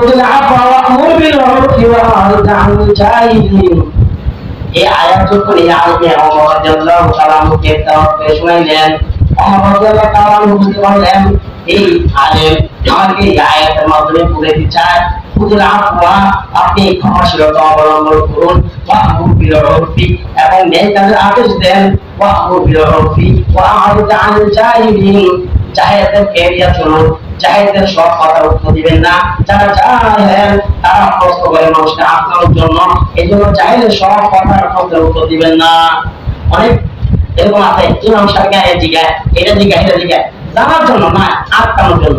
খুযিল আফওয়া ওয়া'মুর বিল উরফি ওয়া'রিদ আনিল জাহিলিন। এই আয়াত যখন এই আয়াতে ওমর রাদিয়াল্লাহু তাআলা কে তেলাওয়াত করে শোনাইলেন, ওমর রাদিয়াল্লাহু তাআলা বুঝতে পারলেন এই আলেম আমাকে এই আয়াতের মাধ্যমে বুঝাতে চায় খুযিল আফওয়া, আপনি ক্ষমাশীলতা অবলম্বন করুন, ওয়া'মুর বিল উরফি, এবং নেক কাজের আদেশ দেন, ওয়া'মুর বিল উরফি ওয়া'রিদ আনিল জাহিলিন, জাহেলদেরকে এড়িয়ে চলুন, জাহেলদের সব কথা উত্তর দিবেন না। যারা জাহেল তারা প্রশ্ন করে মানুষকে আটকানোর জন্য, এই জন্য জাহেলের সব কথার উত্তর দিবেন না। অনেক এরকম আছে, ইমাম সাহেব জিগায় এটা জিগায় এটা জিগায় জানার জন্য না, আটকানোর জন্য,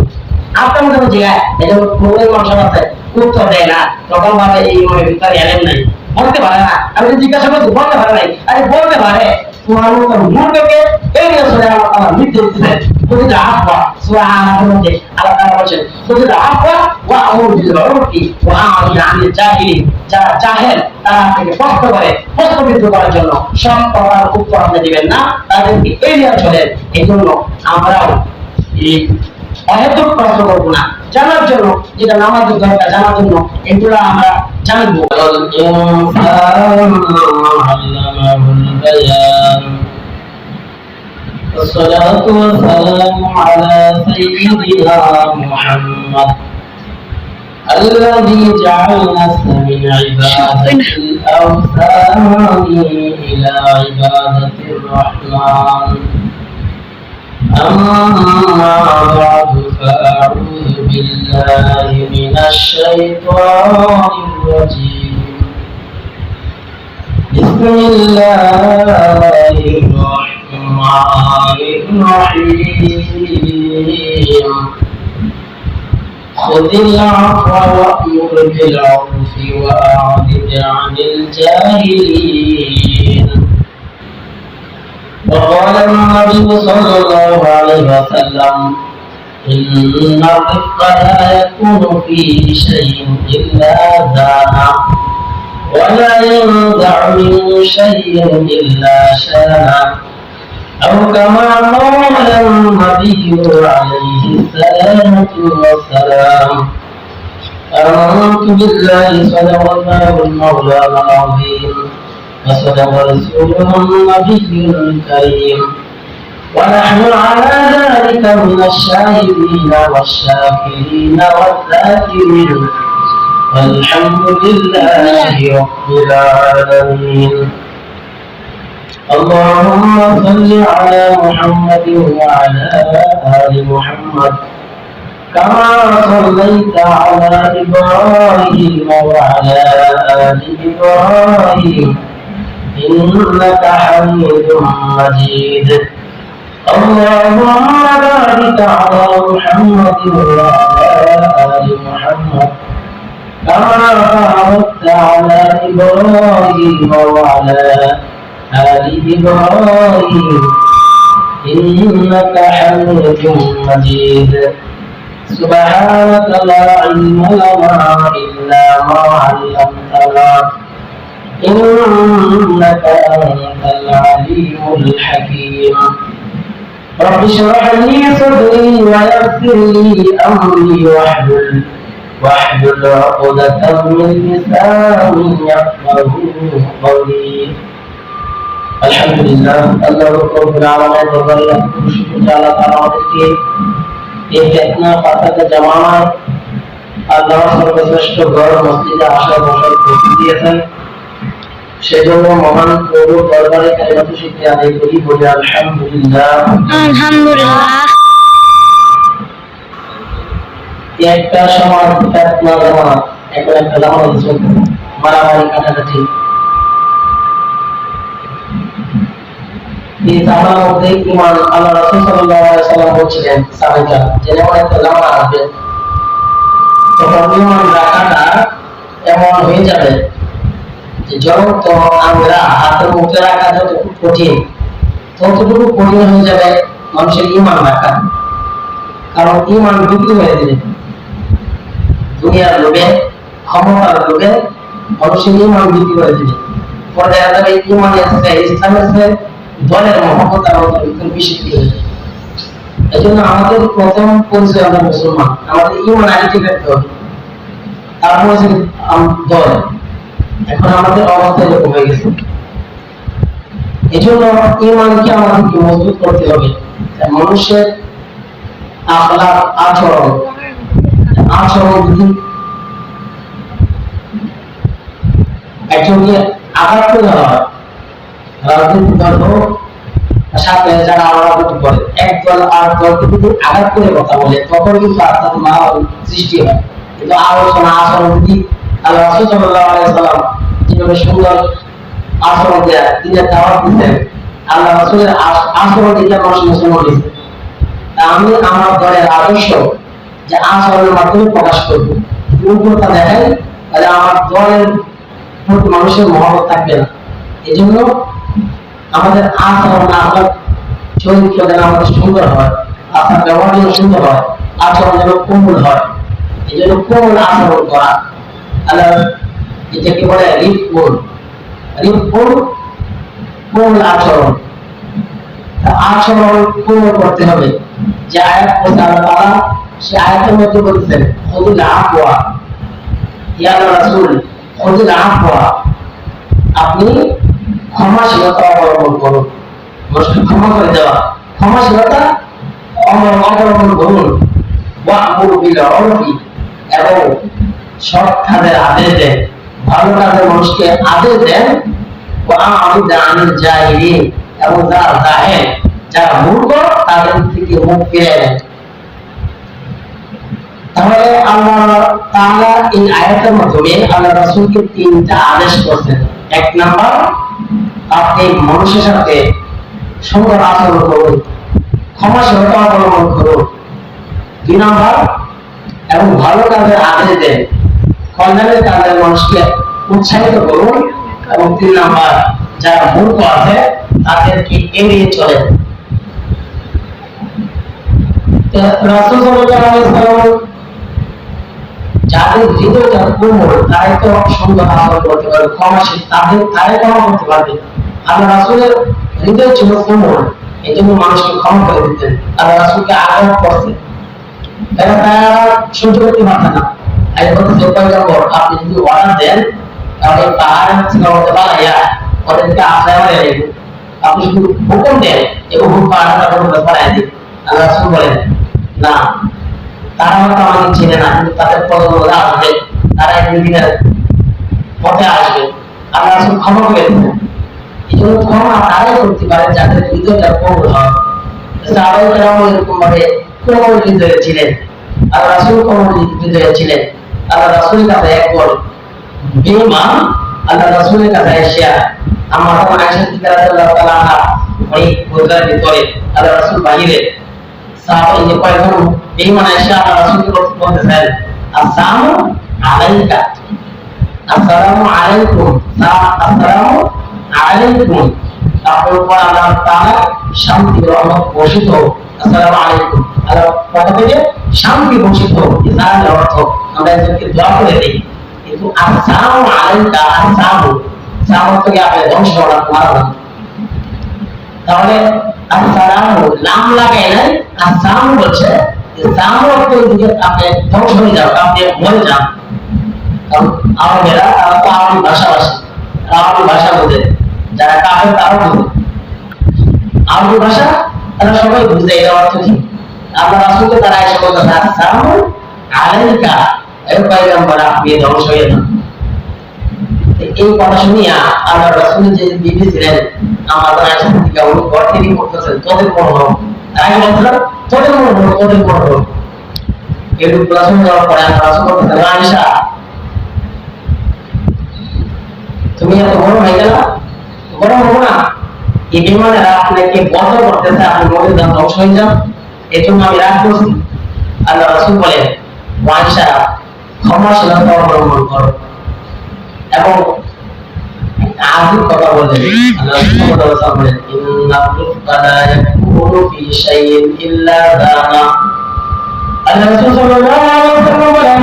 আটকানোর জন্য জিগায়। এই জন্য প্রবলেম মানুষ আছে উত্তর দেয় না, তখন ভাবে এই ইমামের ভিতরে এলেন নাই, বলতে পারে না। আমি জিজ্ঞাসা করছি বলতে পারে নাই, আরে বলতে পারে তোমার মতো মূর্খকে এড়িয়ে চলে আমার মৃত্যু দিচ্ছেন। খুযিল আফওয়া সুবহানাল্লাহ মধ্যে আল্লাহ তাআলা বলেন খুযিল আফওয়া ওয়া'মুর বিল উরফি ওয়া'রিদ আনিল জাহিলিন, যারা জাহেল তারা থেকে প্রশ্ন করে, প্রশ্নবিদ্ধ করার জন্য সব কথার উত্তর আপনি দিবেন না, তাদেরকে এড়িয়ে চলেন। এই জন্য আমরাও এই অহেতুক প্রশ্ন করবো না, জানার জন্য যেটা নামাজের দরকার জানার জন্য এগুলো আমরা জানবো। والصلاة والسلام على سيدنا محمد الذي جعل الناس من عبادة الأوثان إلى عبادة الرحمن. أما بعد فأعوذ بالله من الشيطان الرجيم. بسم الله الرحمن الرحيم. خذ العفو وأمر بالعرف وأعرض عن الجاهلين. وقال النبي صلى الله عليه وسلم إن الرفق لا يكون فيه شيء إلا زانه، ولا ينزع من شيء إلا شانه، أو كما قال النبي عليه الصلاة والسلام. آمنت بالله صدق الله المولى العظيم وصدق رسوله النبي الكريم، ونحن على ذلك من الشاهدين والشاكرين والذاكرين، والحمد لله رب العالمين. اللهم صل على محمد وعلى آل محمد كما صليت على إبراهيم وعلى آل إبراهيم إنك حميد مجيد. اللهم بارك على محمد وعلى آل محمد كما باركت على إبراهيم وعلى آل إبراهيم إنك حميد مجيد. سبحانك لا علم لنا إلا ما علمتنا إنك أنت العليم الحكيم. رب اشرح لي صدري ويسر لي أمري واحلل عقدة من لساني يفقهوا قولي. আলহামদুলিল্লাহ, আল্লাহ রাব্বুল আলামিনের দরবারে শুকরিয়া আল্লাহ তাআলা আমাদেরকে এই ফিতনা পাতাতে জামানায় আল্লাহর সর্বশ্রেষ্ঠ ঘর মসজিদে আসার বসার তৌফিক দিয়েছেন। সেজন্য মহান প্রভুর দরবারে কালিমাতুল শুকরিয়া আদায় করি, বলি আলহামদুলিল্লাহ। আলহামদুলিল্লাহ। একটা সমাজ ফিতনা জামানা, এখন একটা জামানা চলছে, মারামারি কাটাকাটি। এই জামানার মধ্যে ইমান আল্লাহ রাসূল সাল্লাল্লাহু আলাইহি ওয়াসাল্লাম বলছিলেন সাহাবারা যে যখন একটা জামানা আসবে তখন ইমান রাখাটা এমন হয়ে যাবে যে যত আমরা হাতের মুখে রাখা যতটুকু কঠিন ততটুকু কঠিন হয়ে যাবে মানুষের ইমান রাখা। কারণ ইমান বিক্রি হয়ে যাবে দুনিয়ার লোভে, ক্ষমতার লোভে মানুষের ইমান বিক্রি হয়ে যাবে। পরে দেখা যাবে ইমানের ইসলামের দলের মহব্বত আমাদের বেশি হয়ে যায়। এই জন্য আমাদের প্রথম পরিচয় আমরা মুসলমান, আমাদের ইমান আইডেন্টি রাখতে হবে। তারপরে যে দল, এখন আমাদের অবস্থা এরকম হয়ে গেছে। এই জন্য ইমানকে আমাদেরকে মজবুত করতে হবে। মানুষের আখলাক, আচরণ যদি একজনকে আঘাত করে দেওয়া হয়, রাজনৈতিক দল হোক, সাথে যারা রাজনীতি করে, একদল আর দলকে যদি আঘাত করে কথা বলে, তখন কিন্তু আত্মার মাহল সৃষ্টি হয়। কিন্তু আলোচনা, আচরণ যদি আল্লাহ রাসূল সাল্লাল্লাহু আলাইহি ওয়াসাল্লাম যেভাবে সুন্দর আচরণ দেয়া দিনের দাওয়াত দিতেন, আল্লাহ রাসূলের আচরণ দেখে মানুষ মুসলমান হয়েছে। আমি আমার দলের আদর্শ যে আচরণের মাধ্যমে প্রকাশ করব, উল্টোটা দেখাই, তাহলে আমার দলের প্রতি মানুষের মহব্বত থাকবে না। এই জন্য আমাদের আচরণ, আখলাক, চরিত্র যেন আমাদের সুন্দর হয়, আপনার ব্যবহার যেন সুন্দর হয়, আচরণ যেন কোমল হয়। এই জন্য কোমল আচরণ করা, আল্লাহ এটাকে বলে রিফকুল, কোমল আচরণ। আচরণ কোমল করতে হবে। যে আয়াত পড়ছে আল্লাহ তাআলা, সে আয়াতের মধ্যে বলছেন খুযুল আফওয়া ইয়া রাসূল, খুযুল আফওয়া, আপনি ক্ষমাশীলতা অবলম্বন করুন। মানুষকে ক্ষমা করে দেওয়া, ক্ষমাশীলতা অবলম্বন করুন। ওয়া'মুরু বিল উরফি, এবং সৎ কাজের আদেশ দেন, ভালো কাজের মানুষকে আদেশ দেন। ওয়া'রিদ আনিল জাহিলিন, এবং যারা জাহেল, যারা মূর্খ, তাদের থেকে মুখ ফিরিয়ে নেন। তাহলে আল্লাহ তাআলা এই আয়াতের মাধ্যমে আল্লাহ রাসূলকে তিনটা আদেশ করেছেন। এক নাম্বার, আপনি মানুষের সাথে সুন্দর আচরণ করুন, ক্ষমাশীলতা অবলম্বন করুন। দুই নাম্বার, এবং ভালো কাজের আদেশ দেন, কল্যাণের কাজের মানুষকে উৎসাহিত করুন। এবং তিন নাম্বার, যারা মূর্খ আছে তাদেরকে এড়িয়ে চলেন। রাসূল সাল্লাল্লাহু আলাইহি ওয়াসাল্লাম যাদের হৃদয়টা কোমল, তারাই তো সুন্দর আচরণ করতে পারবে, ক্ষমাশীল, তারাই ক্ষমা করতে পারবে। আল্লাহ রাসূলের হৃদয় ছিল কোমল, এই জন্য মানুষকে ক্ষমা করে দিতেন। আল্লাহ রাসূলকে আঘাত করতেন, তারা সহ্য করতে পারতেন না। আর বলতে পয়গম্বর, আপনি যদি অর্ডার দেন, তাহলে পাহাড়ের ছিলামতে বানাইয়া ওদেরকে আশ্রয় হয়ে যাবে। আপনি শুধু হুকুম দেন, এই হুকুম পাহাড়টা বানাই দিন। আল্লাহ রাসূল বলেন, না, তারা হয়তো আমাকে চেনে না, কিন্তু তাদের পদগুলো আসবে, তারা একদিনের পথে আসবে। আল্লাহ রাসূল ক্ষমা করে দিতেন। এই জন্য ক্ষমা তারাই করতে পারে যাদের হৃদয়টা কোমল হয়। সাহাবায়ে কেরাম এরকম ভাবে কোমল হৃদয়ে ছিলেন, আল্লাহ রাসূল কোমল হৃদয়ে ছিলেন। আল্লাহ রাসূলের কাছে একবার বেঈমান আল্লাহ রাসূলের কাছে এসে, আমার আয়েশা রাদিয়াল্লাহু তাআলা আনহা ওই গোদার ভিতরে, আল্লাহ রাসূল বাইরে, সাহাবায়ে যে কয়েকজন বেঈমান এসে আল্লাহ রাসূলকে বলতেছেন, আসসালামু আলাইকা, আসসালামু আলাইকুম, আসসালামু আলাইকুম, আপনার উপর আল্লাহ তাআলা শান্তি রহমত বর্ষিত হোক। আসসালামু আলাইকুম, আল্লাহ পক্ষ থেকে শান্তি বর্ষিত হোক। এর অর্থ আমরা একজনকে দোয়া করে দিই, কিন্তু আসসালামু আলাইকা, আসসালামু থেকে আপনি ধ্বংস হওয়া মারা যান। তাহলে আসসালামু নাম লাগাই নাই, আসসালামু বলছে সালামু অর্থ দিকে আপনি ধ্বংস হয়ে যান, আপনি মরে যান। কারণ আরবেরা, তারা তো আরবি ভাষাভাষী, আরবি ভাষা বোঝে, যারা কাফের তারাও বোঝে আরবি ভাষা, তারা সবাই বুঝে এর অর্থ কি। আল্লাহ রাসূলকে তারা এসে বলতেছে, আসসালামু আলাইকা, এই পয়গম্বর আপনি ধ্বংস হয়ে যান। এই কথা শুনিয়া আল্লাহ রাসূল যে বিবি ছিলেন, আমাদের আয়েশা সিদ্দিকা, উনি ঘর থেকে করতেছেন, তোদের মনে হলো, তাই বলছিলাম তোদের মনে হলো, তোদের মনে হলো। এটুকু প্রশ্ন দেওয়ার পরে আল্লাহ রাসূল বলতেছেন, আয়েশা, তুমি এত বড় হয়ে গেল, বড় হবো না, এই বিমানেরা আপনাকে বন্ধ করতেছে, আপনি মরে যান, ধ্বংস হয়ে যান, এই জন্য আমি রাগ করছি। আল্লাহ রাসূল বলেন, আয়েশা, ক্ষমাশীলতা অবলম্বন করো। এবং আজীব কথা বলেন, আল্লাহ সুবহানাহু ওয়া তাআলা বলেন, ইন্নাহু লা ইয়াকুনু ফি শাইইন ইল্লা যানা। আল্লাহ রাসূল সাল্লাল্লাহু আলাইহি ওয়াসাল্লাম বলেন,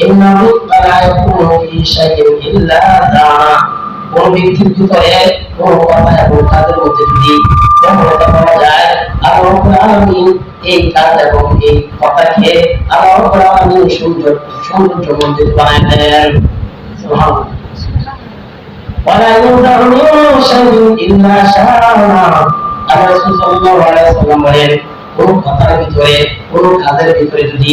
ইন্নাহু লা ইয়াকুনু ফি শাইইন ইল্লা যানা। কোন ব্যক্তির ভিতরে কোন কথা এবং কাজের মধ্যে যদি কোন কথা পাওয়া যায়, আল্লাহ রাব্বুল আলামিন এই কাজ এবং এই কথাকে আল্লাহ রাব্বুল আলামিন সৌন্দর্য মণ্ডিত বানায় দেন। সুবহানাল্লাহ। ওয়ালা ইউদাউ মিন শাইইন ইল্লা শাআনা। আল্লাহ রাসূল সাল্লাল্লাহু আলাইহি ওয়াসাল্লাম বলেন, কোন কথার ভিতরে কোন কাজের ভিতরে যদি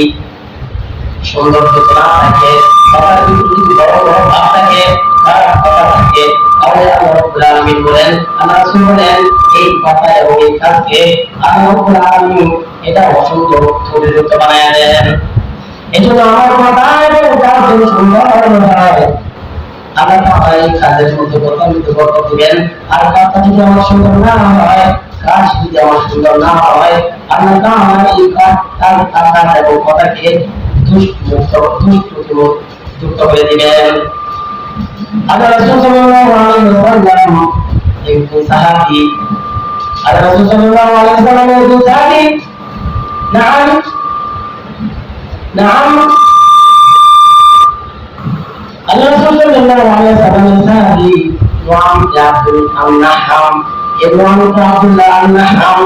সৌন্দর্য না থাকে, কথার ভিতরে যদি বড় বড় ভাব থাকে, খারাপ কথা থাকে, তাহলে আল্লাহ রাব্বুল আলামিন বলেন, আল্লাহ রাসূল বলেন, এই কথা এবং এই কাজকে আল্লাহ রাব্বুল আলামিন এটা অসুন্দর ত্রুটিযুক্ত বানায় দেন। এজন্য আমার কথা এবং কাজ যেন সুন্দর হয়, আল্লাহ তাআলা এই কাজের মধ্যে বরকত দিবেন। আর কাজটা যদি আমার সুন্দর না হয়, কাজ যদি আমার সুন্দর না হয়, আল্লাহ তাআলা এই কাজ এবং কথাকে যুক্ত করে দিবেন। আল্লাহ রাসূল সাল্লাল্লাহু আলাইহি ওয়াসাল্লাম একজন সাহাবী, আল্লাহ রাসূল সাল্লাল্লাহু আলাইহি ওয়াসাল্লাম একজন সাহাবী, নাম আল্লাহ রাসূল সাল্লাল্লাহু আলাইহি ওয়াসাল্লাম সাহাবী ওয়াম ইয়াবুল আন-নাহাম ইবনে আব্দুল্লাহ আন-নাহাম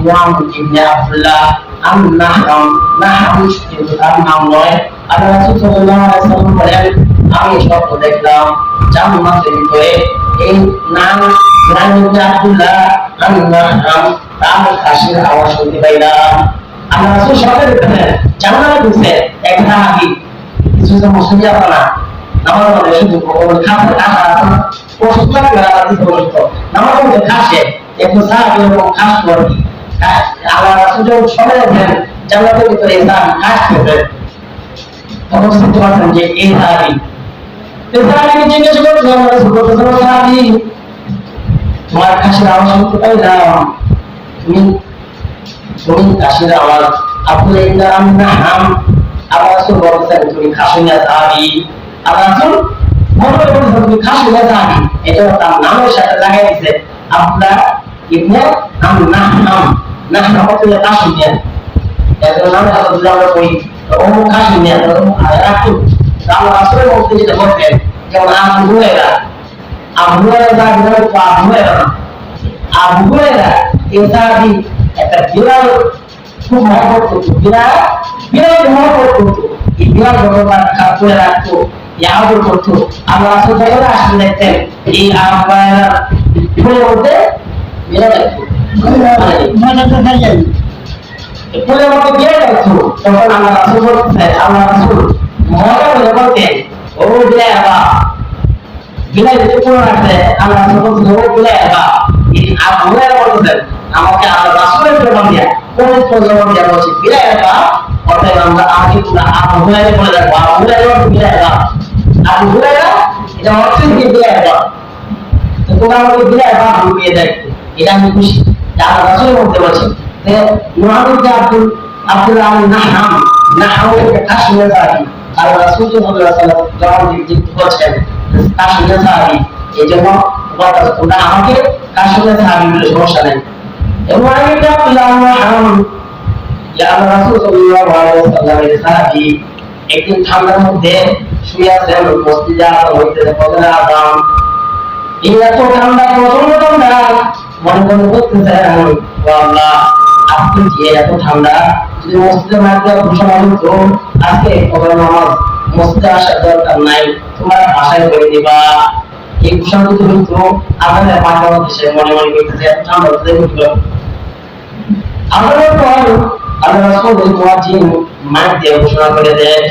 ওয়াম ইবনে আব্দুল্লাহ আন-নাহাম কিন্তু তার নাম নয়। আল্লাহ রাসূল সাল্লাল্লাহু আলাইহি ওয়াসাল্লাম বলেন, আমি স্বপ্ন দেখলাম জান্নাতের ভিতরে এই নাম ইবনে আব্দুল্লাহ আন-নাহাম তার কাশির আওয়াজ শুনতে পাইলাম। আল্লাহ রাসূল স্বপ্নে দেখলেন জান্নাতে ঢুকছে এক সাহাবী, কিছু তো মুসলিম আপনারা নামাজ পড়ে শুধু খাবার খাওয়া আছে প্রস্তুত করে দিতে বলতো, নামাজ পড়ে খাসে একটু সাহাবী এবং খাস করবি। আল্লাহ রাসূল যখন স্বপ্নে দেখলেন জান্নাতের ভিতরে ইসলাম খাস করবে, তখন বুঝতে পারছেন যে এই সাহাবী। এই সাহাবীকে জিজ্ঞেস করছেন, আল্লাহ রাসূল বলতেছেন, সাহাবী তোমার কাশির আওয়াজ শুনতে পাইলাম, তুমি কাশির আওয়াজ আব্দুল্লাহ ইবনে আন-নাহাম। আল্লাহ রাসূল বলতেছেন, তুমি খাসুনিয়া সাহাবী। আল্লাহ রাসূল বলতেছেন, তুমি খাসুনিয়া সাহাবী। এটা তার নামের সাথে লাগাই দিয়েছে আব্দুল্লাহ ইবনে আন-নাহাম। নাহাম হচ্ছে খাসুনিয়া, এর নাম আব্দুল্লাহ আমরা কই ও খাসুনিয়া রাখু। আল্লাহ রাসূল বলতে যেটা বলতেন, যেমন আবু হুরায়রা আবু হুরায়রা এই সাহাবী একটা বিড়াল খুব মহব্বত করতো, বিড়াল মহব্বত করতো, এই বিড়াল ভগবান খাওয়া রাখতো, আদর করতো। আল্লাহ রাসূল যখন আসলে দেখতেন এই আবু হুরায়রা ফুলের মধ্যে বিড়াল রাখতো, ফুলের মধ্যে বিড়াল রাখতো। তখন আল্লাহ রাসূল বলতেন, আল্লাহ রাসূল মজা করে বলতেন, ও বিলাই যদি পুরো রাখতে আল্লাহ রাসূল বলতেন, ও বিলাই এই আবু হুরায়রা বলতেন, আমাকে আল্লাহ রাসূলের প্রমাণ দিয়া পবিত্র জবান দিয়া বলছে বিলাই অতএব আমরা আগে আবু হুরায়রা বলে রাখবো, আবু হুরায়রা বিলাই আবু হুরায়রা এটা অর্থ কি বিলাই তো তোমরা আমাকে বিলাই ঢুকিয়ে দেখো, এটা আমি খুশি যে আল্লাহ রাসূল বলতে বলছেন যে মুহাম্মদ আব্দুল্লাহ নাহাম কাশিয়া সাহাবী। আল্লাহ রাসূল সাল্লাল্লাহু আলাইহি ওয়াসাল্লাম জবান দিয়ে বলছেন কাশিয়া সাহাবী, এই জন্য তোমরা আমাকে কাশিয়া সাহাবী বলে সমস্যা নেই। এবং আরেকটা আল্লাহ নাহাম আল্লাহ রাসূল সাল্লাল্লাহু আলাইহি ওয়াসাল্লামের সাহাবী একদিন ঠান্ডার মধ্যে শুয়ে আছেন, মসজিদে আযান হইতেছে, ফজরের আযান। এই এত ঠান্ডা, প্রচন্ড ঠান্ডা, মনে মনে বলতেছেন, ও আল্লাহ আজকে যে এত ঠান্ডা, যদি মসজিদে না গিয়ে ঘোষণা হতো আজকে ফজর নামাজ মসজিদে আসার দরকার নাই, তোমরা বাসায় করে দিবা, এই ঘোষণা যদি হইতো আমাদের বাংলাদেশে মনে মনে করতেছে এত ঠান্ডা হতে হইতো। আমাদের পর আল্লাহ রাসূল মুয়াজ্জিন মাইক দিয়ে ঘোষণা করে দেন,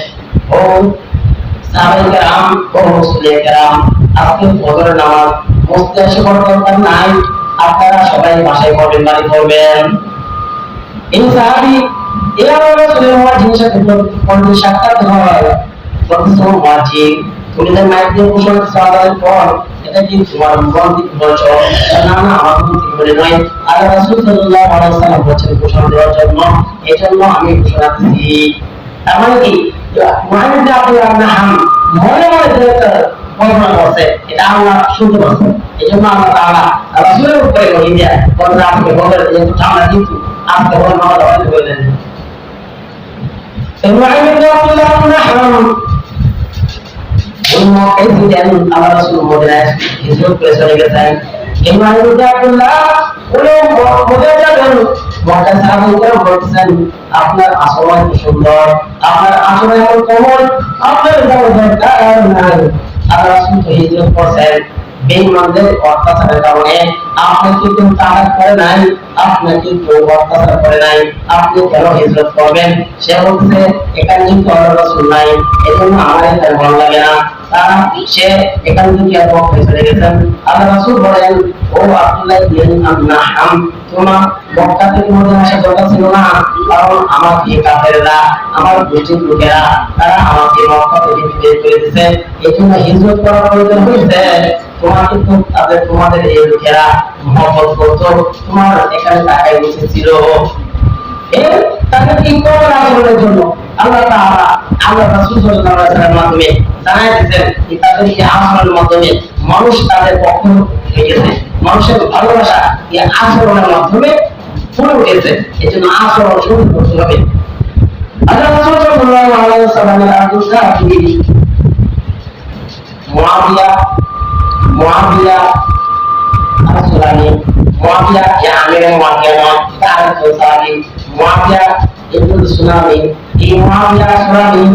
ও সাহাবায়ে কেরাম ও মুসলিমে কেরাম, আজকে ফজর নামাজ মসজিদে এসে পড়ার দরকার নাই, আপনারা সবাই বাসায় পড়বেন, বাড়ি পড়বেন। এই সাহাবী এই আল্লাহ রাসূলের মুয়াজ্জিনের সাথে পড়তে সাক্ষাৎ হয়, বলতেছে, ও মুয়াজ্জিন তুমি যে মাইক দিয়ে ঘোষণা সাহাবাদের পর এটা কি তোমার মন থেকে বলছো? না না, আমার মন থেকে বলে নয়, আল্লাহ রাসূল সাল্লাল্লাহু আলাইহি ওয়াসাল্লাম বলেছেন ঘোষণা দেওয়ার জন্য, এজন্য আমি ঘোষণা দিচ্ছি। তার মানে কি মুহাম্মদ আব্দুল্লাহ নাহাম মনে মনে বর্ণনা করছে, এটা আল্লাহ শুনতে পাচ্ছেন, এজন্য আল্লাহ তাআলা রাসূলের উপরে ওহী দিয়া বলেন, আপনি বলেন যেহেতু ঠান্ডা কিন্তু আজকে বলেন নামাজ পড়তে বললেন। মুহাম্মদ আব্দুল্লাহ নাহাম আল্লাহ রাসূল মদিনায় হিজরত করে চলে গেছেন। এই মুহাম্মদ আব্দুল্লাহ বলে মজা যাবেন মক্কা সাহাবায়ে বলছেন আপনার আচরণ কি সুন্দর, আপনার আচরণ এমন কোমল, আপনার যাওয়ার দরকার নাই। আল্লাহ রাসূল তো হিজরত করছেন বেঈমানদের অত্যাচারের কারণে, আপনাকে কেউ তালাক করে নাই, আপনাকে কেউ অত্যাচার করে নাই, আপনি কেন হিজরত করবেন? সে বলছে এখানে কিন্তু আল্লাহ রাসূল নাই, এজন্য আমার এটা ভালো লাগে না। তারা সে এখান থেকে মক্কায় চলে গেছেন। আল্লাহ রাসূল বলেন ও আব্দুল্লাহ ইবনে আমর, তোমার মক্কা থেকে মদিনা আসার দরকার ছিল না, কারণ আমাকে কাফেররা, আমার গোষ্ঠীর লোকেরা তারা আমাকে মক্কা থেকে বের করে দিয়েছে, এজন্য হিজরত করার প্রয়োজন হয়েছে। তোমার কিন্তু তোমাদের এই লোকেরা মহব্বত করতো, তোমার এখানে টাকায় বসেছিল। তাকে কি করার আচরণের জন্য আল্লাহ তাআলা আল্লাহ রাসূল সাল্লাল্লাহু আলাইহি ওয়াসাল্লামের মাধ্যমে জানাই দিয়েছেন যে তাদের এই আচরণের মাধ্যমে মানুষ তাদের পক্ষ হয়ে গেছে, মানুষের ভালোবাসা এই আচরণের মাধ্যমে ফুটে উঠেছে। এই জন্য আচরণ সুন্দর করতে হবে। আল্লাহ রাসূল সাল্লাল্লাহু আলাইহি ওয়াসাল্লামের আব্দুল সাহিব মুআবিয়া আসলামি, মুআবিয়া ইয়া আমির মুআবিয়া তার তো সাহাবী মুআবিয়া ইবনে সুলামি। এই মুআবিয়া সুলামি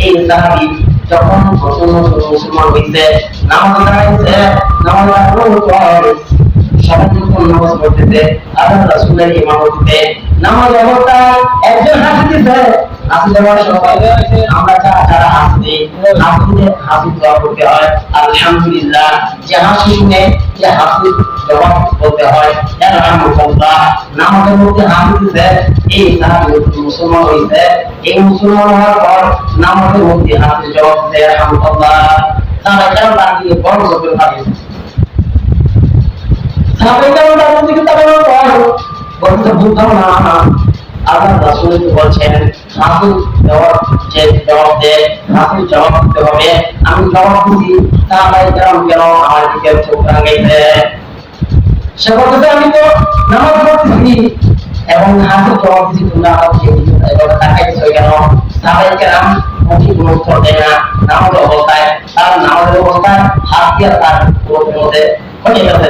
এই সাহাবী যখন প্রথম মুসলমান হয়েছে, নামাজ দাঁড়াইছে, নামাজ পড়ে সবাই যখন নামাজ পড়তেছে আল্লাহ রাসূলের ইমামতিতে, নামাজ অবস্থায় একজন হাসি দিছে, হাসি দেওয়ার সময় আমরা যারা হাসি দোয়া করতে হয় আলহামদুলিল্লাহ, যে হাসি শুনে যে হাসি জবাব বলতে হয় আলহামদুলিল্লাহ। নামাজের মধ্যে হাসি দিছে, এই সাহাবী মুসলমান হয়েছে, এই মুসলমান হওয়ার পর নামাজের মধ্যে হাসি জবাব দেয় আলহামদুলিল্লাহ। তারা কেন তার দিকে বড় করে পাঠিয়েছে, সাহাবায়ে তার দিকে তাকানোর পর বলতে বুঝতাম না আল্লাহ রাসূল বলছেন হাসি জবাব দেয়, হাসি জবাব দিতে হবে। আমি জবাব দিছি, সাহাবায়ে কেরাম কেন আমার দিকে চোখ রাঙাইছে? সে বলতে আমি তো নামাজ পড়তেছি এবং হাসি জবাব দিছি, তোমরা আমাকে এভাবে তাকাইছো কেন? সাহাবায়ে কেরাম মুখে কোনো উত্তর দেয় না। নামাজ অবস্থায় তার নামাজের অবস্থায় হাত দিয়ে তার মুখের মধ্যে হয়ে গেছে,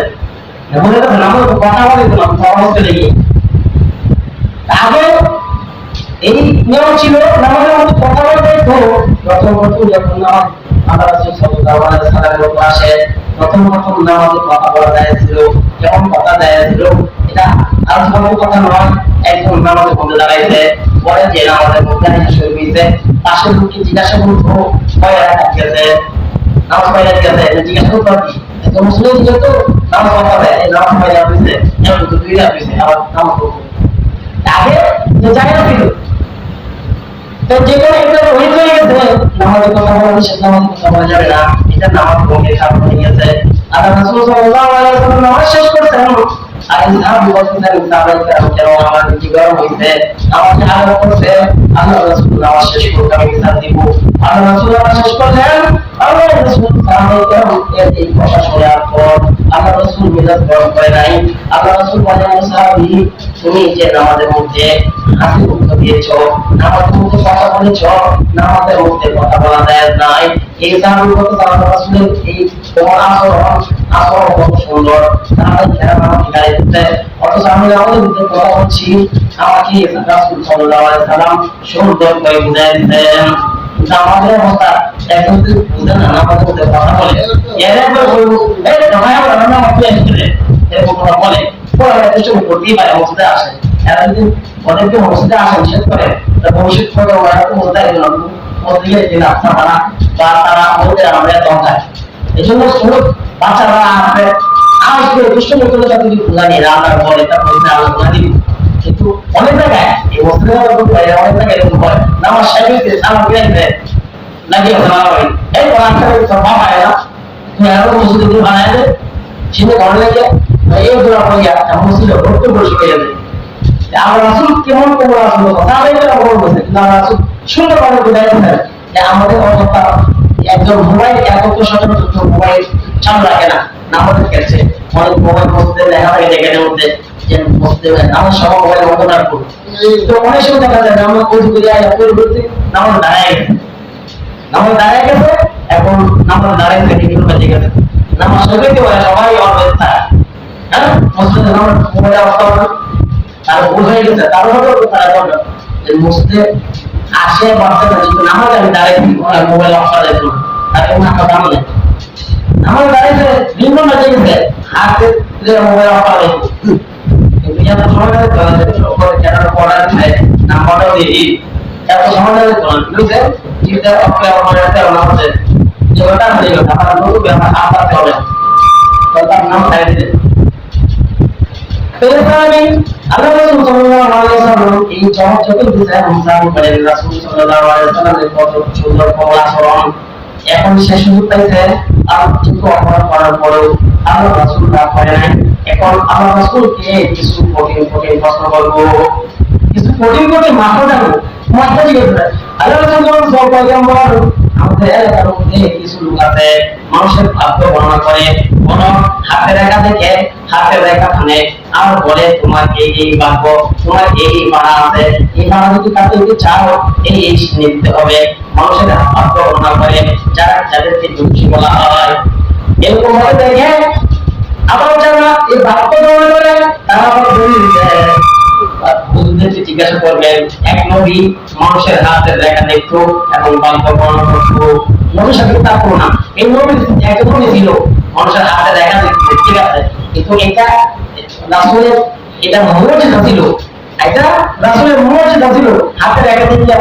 মনে করছে নামাজ কথা বলে তো নামাজ চলে গিয়ে। আগে এই নিয়ম ছিল নামাজের মধ্যে কথা বলতে তো প্রথম যখন নামাজ আল্লাহ রাসূল সাল্লাল্লাহু আলাইহি ওয়াসাল্লামের উপর আসে, প্রথম নামাজে কথা বলা যায় ছিল, কেমন কথা যায় ছিল এটা আলোচনার কথা নয়। একজন নামাজের মধ্যে দাঁড়াইছে, পরে যে নামাজের মধ্যে শুরু হয়েছে, পাশের লোককে জিজ্ঞাসা করতো কয়টা গেছে, নামাজ কয়টা গেছে, জিজ্ঞাসা করতো কি তো মুসলিম যেহেতু নামাজ পড়া যায়, এই নামাজ কয়টা হয়েছে, এমন তো দুইটা হয়েছে, আবার নামাজ পড়বো আগে যে জায়গা ছিল তো যে কোনো একটা হয়ে গেছে, নামাজের কথা বলা নিষেধ, নামাজের কথা বলা যাবে না, এটা নামাজ ভঙ্গের কারণ হয়ে গেছে। আল্লাহ রাসূল সাল্লাল্লাহু আলাইহি ওয়াসাল্লাম নামাজ শেষ করছেন, আর এই সাহাবী বলতেছেন সাহাবায়ে কেরাম কেন আমার কি গরম হইছে, আমার কি হালত করছে? আল্লাহ রাসূল নামাজ শেষ করতে আমি সাথ দিব। আল্লাহ রাসূল নামাজ শেষ করলেন, আল্লাহ রাসূল সাহাবায়ে কেরাম এই কথা শোনার পর আল্লাহ রাসূল মেজাজ গরম করে নাই। আল্লাহ রাসূল বলেন সাহাবী তুমি যে নামাজের মধ্যে হাসি মুখে দিয়েছো, নামাজের মধ্যে কথা বলেছো, নামাজের মধ্যে কথা বলা যায় নাই, এই সাহাবীর কথা আল্লাহ রাসূলের এই তোমার আচরণ কত সুন্দর, সাহাবায়ে কেরাম আমাকে গালি দিতে, অথচ আমি নামাজের মধ্যে কথা বলছি, আমাকে রাসূল সাল্লাল্লাহু আলাইহি ওয়াসাল্লাম সুন্দর করে বুঝাই দিতেন। আমাদের অবস্থা একজন যদি বুঝে না নামাজের মধ্যে কথা বলে, এরপরে বলবো এই সময় আমরা নামাজ পড়ে এসেছে এরকম কথা বলে পরে কিছু করতেই পারে, মসজিদে আসে। এরা যদি ওদেরকে মসজিদে আসে নিষেধ করে, ভবিষ্যৎ করে ওরা তো মসজিদে গেল মসজিদে যে রাস্তা ভাড়া বা তারা ওদের আমাদের দরকার। এই জন্য ছোট বাচ্চারা আসবে, আসবে দুষ্টমি করে তাদের খোঁজা নিয়ে রান্নার বলে তার মধ্যে আলো খোঁজা দিবি। কিন্তু অনেক জায়গায় এই মসজিদে অনেক জায়গায় এরকম হয়, নামাজ সাহেব সালাম ফিরাইছে লাগিয়ে সালাম হয়, এই কোরআন শরীফ সব হয় না, তুমি আরো মসজিদে দিয়ে বানায় দে, সেটা ঘরে লাগে এই দোয়া করিয়া মসজিদে ভর্তি বসে হয়ে যাবে। আল্লাহ রাসূল কেমন কেমন আসলো কথা বলছে, কিন্তু আল্লাহ রাসূল সুন্দর করে বুঝাই দিয়েছেন যে আমাদের অবস্থা একজন মোবাইল এত সচেতন মোবাইল চালু রাখে না, নামাজের ক্ষেত্রে অনেক মোবাইল মসজিদে দেখা থাকে যেখানের মধ্যে যে মসজিদে নামাজ সব মোবাইল অবদান করবে, তো অনেক সময় দেখা যায় নামাজ পরিবর্তে নামাজ দাঁড়ায় গেছে, নামাজ দাঁড়ায় গেছে, এখন নামাজ দাঁড়ায় থেকে গেছে, নামাজ সবাইতে পারে সবাই অবস্থা হ্যাঁ মসজিদে নামাজ মোবাইলে অবস্থা হবে তার ভুল হয়ে গেছে তার হয়তো তারা বলবে যে মসজিদে আসে বাচ্চাটা যদি নামাজ আমি দাঁড়িয়ে মোবাইল অফ করা যেত না তার কোনো হাত দাম নেই আমার দাঁড়িয়েছে ভিন্ন না গেছে হাতে মোবাইল অফ করা যেত কিন্তু এত সময় লাগে ক্যামেরা পড়ার নাম্বারটাও দিয়ে দিই এত সময় লাগে বুঝছে চিন্তা অফ করে নামাজে যেটা হয়ে গেল আমার নতুন ব্যাপার আপাতত হবে তার নাম দাঁড়িয়ে আল্লাহ রাসূল সাল্লাল্লাহু আলাইহি ওয়াসাল্লাম এই চমৎকার বিষয় মুসাফির করেন রাসূল সাল্লাল্লাহু আলাইহি ওয়াসাল্লামের কত সুন্দর কমল আচরণ এখন সে সুযোগ পাইছে আর কিন্তু অপরাধ করার পরেও আল্লাহ রাসূল রাগ করে নাই এখন আল্লাহ রাসূলকে কিছু কঠিন প্রশ্ন করবো কিছু কঠিন মাথা দেবো মাথা জিজ্ঞেস করে আল্লাহ রাসূল যখন সব পয়গম্বর আমাদের এলাকার মধ্যে কিছু লোক আছে মানুষের ভাগ্য বর্ণনা করে কোন হাতের রেখা দেখে হাতের রেখা খানে আর বলে তোমার এই ভাগ্য তোমার এই পাড়া আছে এই পাড়া যদি কাটতে যদি চাও এই নিতে হবে মানুষের ভাগ্য বর্ণনা করে যাদেরকে দুঃখী বলা হয় এরকম ভাবে দেখে আবার যারা এই ভাগ্য বর্ণনা করে তারা আবার দলিল দেয় বুঝতে জিজ্ঞাসা করবেন এক নবী মানুষের হাতের রেখা দেখতো এবং ভাগ্য বর্ণনা করতো নবীর সাথে তা করো না এই নবী একদমই ছিল মানুষের হাতের রেখা দেখতো ঠিক আছে কিন্তু এটা রাসূলের এটা মুজিজা ছিল এটা রাসূলের মুজিজা ছিল হাতের রেখা দেখতে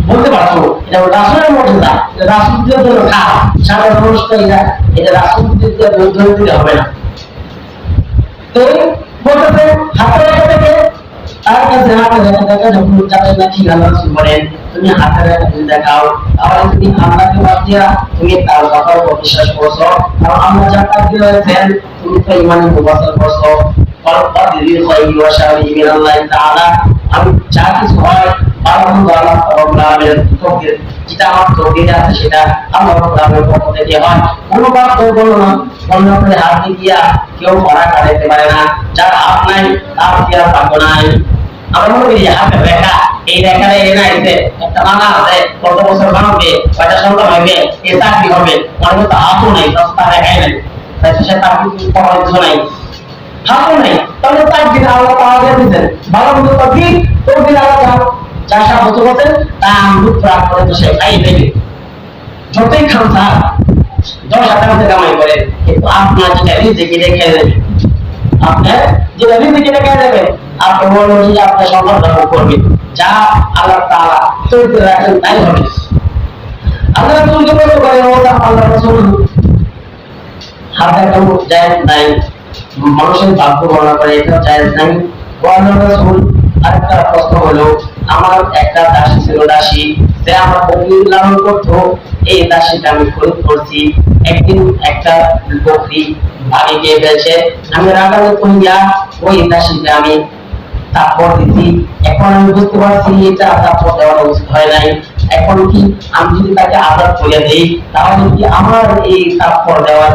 বলতে পারছো এটা রাসূলের মুজিজা রাসূলদের জন্য খারাপ সাধারণ মানুষ তো এটা রাসূলদের জন্য দিতে হবে না তো বলতে হাতের রেখা থেকে তার কাছে হাতের রেখা দেখা যখন যাবে না ঠিক আল্লাহ রাসূল বলেন তুমি হাতের রেখা যদি দেখাও তাহলে তুমি আল্লাহকে বাদ দিয়া তুমি তার কথার উপর বিশ্বাস করছো কারণ আল্লাহ যা কাজ দিয়েছেন তুমি তো ঈমানে মুবাশশার করছো ফরদিল খায়রি ওয়া শারি মিনাল্লাহি তাআলা আমি যা কিছু হয় আল্লাহ রাব্বুল আলামিনের তকদীর যেটা আমার তকদীরে আছে সেটা আল্লাহ রাব্বুল আলামিনের পক্ষ থেকে হয় কোনো বাদ বলবো না অন্য করে হাত দিয়া কেউ পড়া কাটাইতে পারে না যার হাত নাই তার কি আর ভাগ্য নাই আমরা মনে করি হাতের রেখা এই রেখাটা এনে আইছে একটা মানা আছে কত বছর বানাবে কয়টা সন্তান হবে এ চাকরি হবে অনেক তো হাতও নাই রাস্তা রেখাই নাই তাই সে চাকরি করার কিছু নাই হাতও নাই তাহলে তার দিন আল্লাহ পাওয়া দিয়েছেন ভালো মন্দ তকদীর তকদীর আল্লাহ যা সাহায্য করছেন তা আমরুদ প্রাপ্ত করে তো সে খাই দেবে যতই খান স্যার 10,000 টাকা কামাই করে কিন্তু আপনার যেটা রিজিক রেখে দেবে আপনার যেটা রিজিক রেখে দেবে আপনি বলবেন যে আপনার সম্পদ ভোগ করবে যা আল্লাহ তাআলা তৈরি রাখেন তাই হবে আল্লাহ রাসূলকে বলতে পারে আল্লাহ রাসূল হাতে কোনো জায়েজ নাই মানুষের ভাগ্য বর্ণনা করে এটা জায়েজ নাই আল্লাহ রাসূল আরেকটা প্রশ্ন হলো আমার একটা দাসী ছিল দাসী সে আমার বকরি লালন করতো এই দাসীটা আমি খরিদ করছি একদিন একটা বকরি ভাগে গিয়ে ফেলছে আমি রাগালে কইয়া ওই দাসীকে আমি তারপর দিছি এখন আমি বুঝতে পারছি এটা তারপর দেওয়া উচিত হয় নাই এখন কি আমি যদি তাকে আঘাত করে দেই তাহলে কি আমার এই তারপর দেওয়ার